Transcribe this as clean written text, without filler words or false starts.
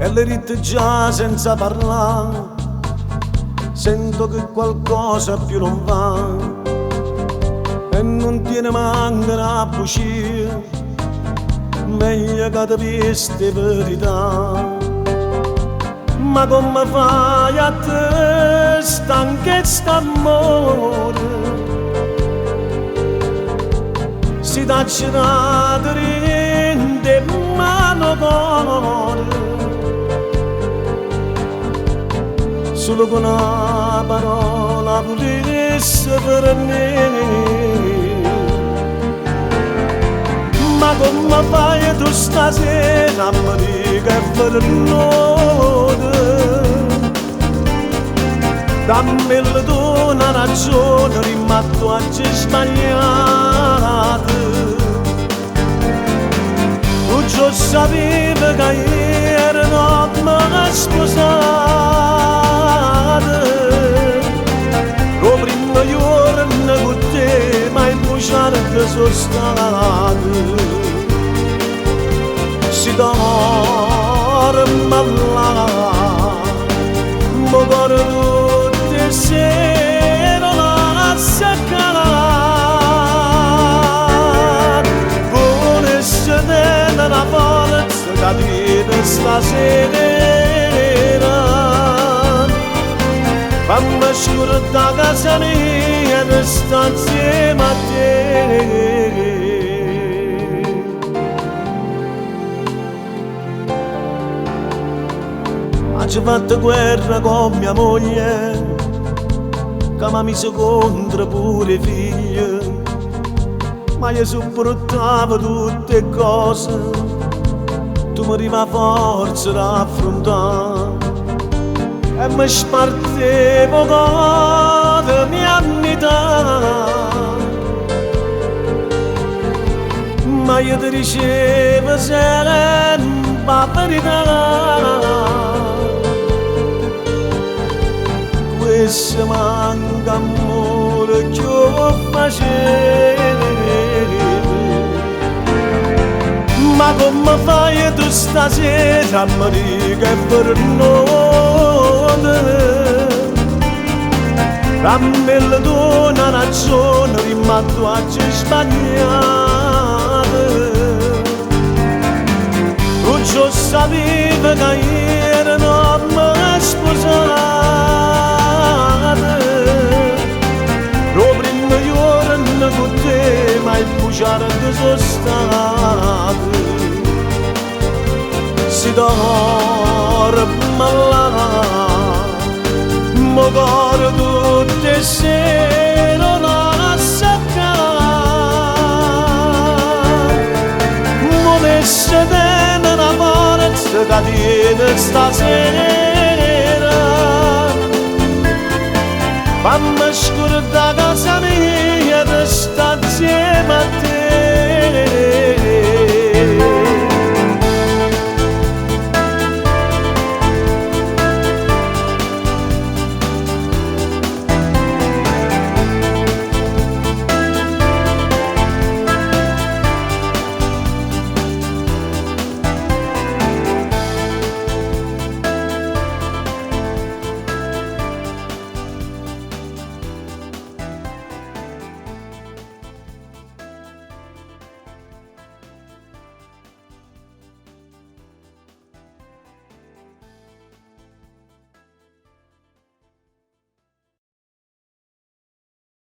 e le ritte già senza parlare, sento che qualcosa più non va e non tiene manca una bugia, meglio che ti visti verità. Ma come fai a te stanchezza amore, si t'accenate rende mano cuore, solo con una parola volesse per me. Ma come fai tu stasera a mi dire che per noi, dammi il tuo una ragione, rimatto a ci sbagliato. Tu già sapevi che ieri non mi sposate, lo primo giorno con te ma in bugiardo sono stato. Si dorme là, mi guardo tutte sera la seccare, volesse tenere la forza che viene stasera. Fammi scordare casa mia e sta insieme a te. Ci fatto guerra con mia moglie, che mi ha messo contro pure i figli, ma io sopportavo tutte cose, tu mi arriva forza da affrontare e mi spartevo con la mia metà. Ma io ti dicevo sempre la verità, se manca amore che io facevo. Ma come fai tu stasera a mi dire che per noi, dammi il tuo una ragione, rimatto a ci sbagliato. Tu già sapevi che ieri non mi sposate, lo primo giorno con te ma il bugiardo sono stato. Si dorme là, mi guardo tutte sera la seccare, volesse tenere la forza che tiene stasera. Fammi scordare casa mia e sta insieme a te.